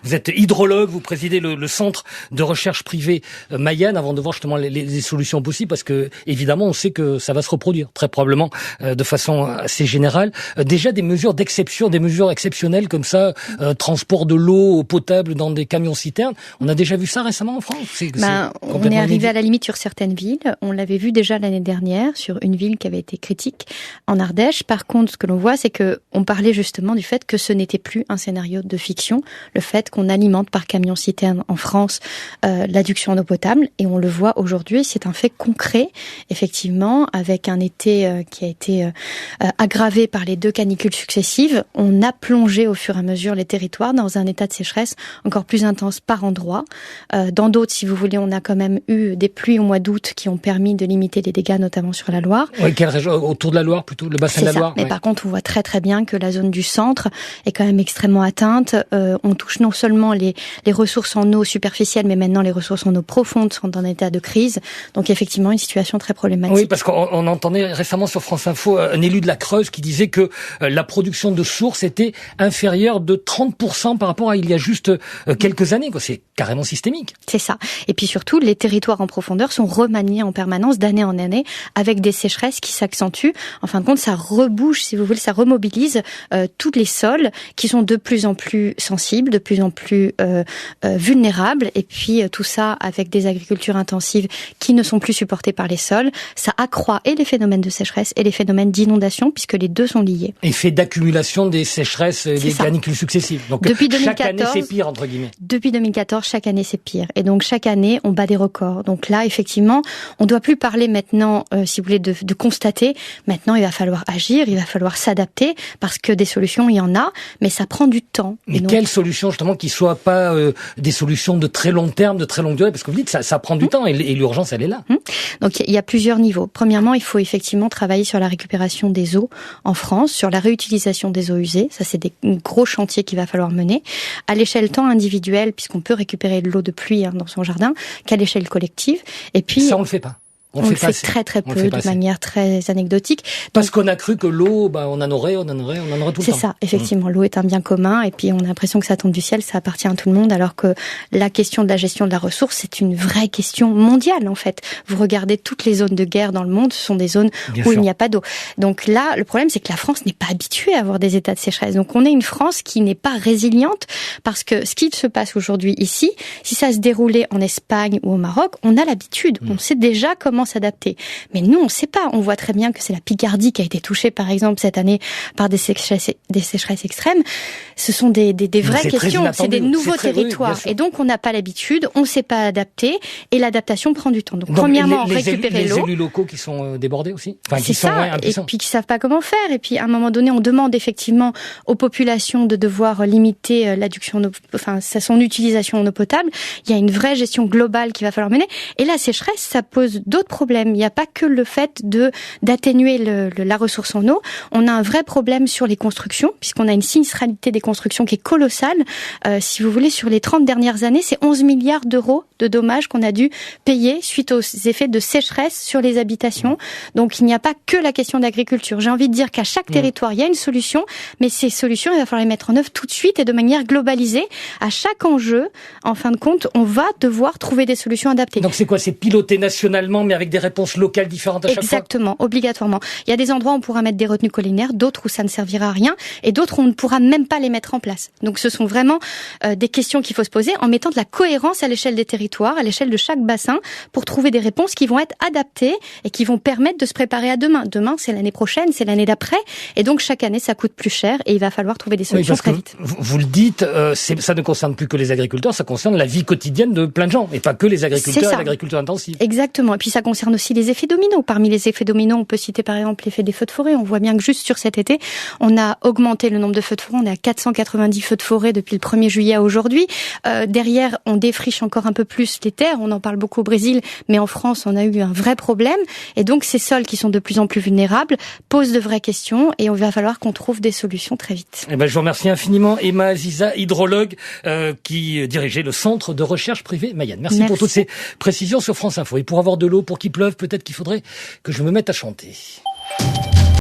Vous êtes hydrologue, vous présidez le centre de recherche privé Mayenne, avant de voir justement les solutions possibles, parce que évidemment on sait que ça va se reproduire très probablement de façon assez générale. Déjà des mesures d'exception, des mesures exceptionnelles comme ça, transport de l'eau potable dans des camions citernes. On a déjà vu ça récemment en France. On est arrivé à la limite sur certaines villes. On l'avait vu déjà l'année dernière sur une ville qui avait été critique en Ardèche. Par contre, ce que l'on voit, c'est que on parlait justement du fait que ce n'était plus un scénario de fiction. Le fait qu'on alimente par camion-citerne en France l'adduction en eau potable, et on le voit aujourd'hui, c'est un fait concret, effectivement, avec un été qui a été aggravé par les 2 canicules successives. On a plongé au fur et à mesure les territoires dans un état de sécheresse encore plus intense par endroits. Dans d'autres, si vous voulez, on a quand même eu des pluies au mois d'août qui ont permis de limiter les dégâts, notamment sur la Loire. Oui, quelle région? Autour de la Loire, plutôt, le bassin de la Loire. Mais par contre, on voit très très bien que la zone du centre est quand même extrêmement atteinte. On touche non seulement les ressources en eau superficielle, mais maintenant les ressources en eau profonde sont en état de crise. Donc effectivement, une situation très problématique. Oui, parce qu'on entendait récemment sur France Info un élu de la Creuse qui disait que la production de sources était inférieure de 30% par rapport à il y a juste quelques années. C'est carrément systémique. C'est ça. Et puis surtout, les territoires en profondeur sont remaniés en permanence d'année en année avec des sécheresses qui s'accentuent. En fin de compte, ça rebouche, si vous voulez, ça remobilise tous les sols qui sont de plus en plus sensibles, de plus en plus vulnérables. Et puis tout ça avec des agricultures intensives qui ne sont plus supportées par les sols. Ça accroît et les phénomènes de sécheresse et les phénomènes d'inondation, puisque les deux sont liés. Effet d'accumulation des sécheresses et des canicules successives. Donc depuis 2014, chaque année c'est pire, entre guillemets. Depuis 2014, chaque année c'est pire. Et donc chaque année on bat des records. Donc là, effectivement, on ne doit plus parler maintenant, si vous voulez, de constater. Maintenant, il va falloir agir, il va falloir s'adapter, parce que des solutions, il y en a, mais ça prend du temps. Mais quelles solutions, justement, qui soient pas des solutions de très long terme, de très longue durée, parce que vous dites ça prend du temps et l'urgence, elle est là. Donc il y a plusieurs niveaux. Premièrement, il faut effectivement travailler sur la récupération des eaux en France, sur la réutilisation des eaux usées. Ça, c'est des gros chantiers qu'il va falloir mener à l'échelle tant individuelle, puisqu'on peut récupérer de l'eau de pluie dans son jardin, qu'à l'échelle collective. Et puis ça, on le fait pas. On le fait très très peu, de manière très anecdotique. Parce qu'on a cru que l'eau, on en aurait tout le temps. C'est ça, effectivement. L'eau est un bien commun, et puis on a l'impression que ça tombe du ciel, ça appartient à tout le monde, alors que la question de la gestion de la ressource, c'est une vraie question mondiale, en fait. Vous regardez toutes les zones de guerre dans le monde, ce sont des zones où il n'y a pas d'eau. Donc là, le problème, c'est que la France n'est pas habituée à avoir des états de sécheresse. Donc on est une France qui n'est pas résiliente, parce que ce qui se passe aujourd'hui ici, si ça se déroulait en Espagne ou au Maroc, on a l'habitude. On sait déjà comment s'adapter. Mais nous, on ne sait pas. On voit très bien que c'est la Picardie qui a été touchée, par exemple, cette année par des sécheresses extrêmes. Ce sont des vraies questions. C'est des nouveaux territoires. Et donc, on n'a pas l'habitude, on ne sait pas adapter, et l'adaptation prend du temps. Donc premièrement, récupérer l'eau. Les élus locaux qui sont débordés aussi. C'est ça. Et puis qui savent pas comment faire. Et puis, à un moment donné, on demande effectivement aux populations de devoir limiter l'adduction, son utilisation en eau potable. Il y a une vraie gestion globale qu'il va falloir mener. Et la sécheresse, ça pose d'autres problèmes. Il n'y a pas que le fait d'atténuer la ressource en eau. On a un vrai problème sur les constructions, puisqu'on a une sinistralité des constructions qui est colossale. Si vous voulez, sur les 30 dernières années, c'est 11 milliards d'euros de dommages qu'on a dû payer suite aux effets de sécheresse sur les habitations. Donc il n'y a pas que la question d'agriculture. J'ai envie de dire qu'à chaque territoire, il y a une solution, mais ces solutions, il va falloir les mettre en œuvre tout de suite et de manière globalisée. À chaque enjeu, en fin de compte, on va devoir trouver des solutions adaptées. Donc c'est quoi? C'est piloté nationalement, mais avec des réponses locales différentes à chaque fois? Exactement, obligatoirement. Il y a des endroits où on pourra mettre des retenues collinaires, d'autres où ça ne servira à rien, et d'autres où on ne pourra même pas les mettre en place. Donc ce sont vraiment des questions qu'il faut se poser en mettant de la cohérence à l'échelle des territoires, à l'échelle de chaque bassin, pour trouver des réponses qui vont être adaptées et qui vont permettre de se préparer à demain. Demain, c'est l'année prochaine, c'est l'année d'après, et donc chaque année, ça coûte plus cher, et il va falloir trouver des solutions très vite. Vous le dites, ça ne concerne plus que les agriculteurs, ça concerne la vie quotidienne de plein de gens, et pas que les agriculteurs et l'agriculture intensive. Exactement, et puis ça concerne aussi les effets dominos. Parmi les effets dominos, on peut citer par exemple l'effet des feux de forêt. On voit bien que juste sur cet été, on a augmenté le nombre de feux de forêt. On est à 490 feux de forêt depuis le 1er juillet à aujourd'hui. Derrière, on défriche encore un peu plus les terres. On en parle beaucoup au Brésil, mais en France, on a eu un vrai problème. Et donc, ces sols qui sont de plus en plus vulnérables posent de vraies questions, et il va falloir qu'on trouve des solutions très vite. Je vous remercie infiniment, Emma Aziza, hydrologue, qui dirigeait le centre de recherche privé Mayenne. Merci pour toutes ces précisions sur France Info. Et pour avoir de l'eau, pour qu'il pleuve, peut-être qu'il faudrait que je me mette à chanter.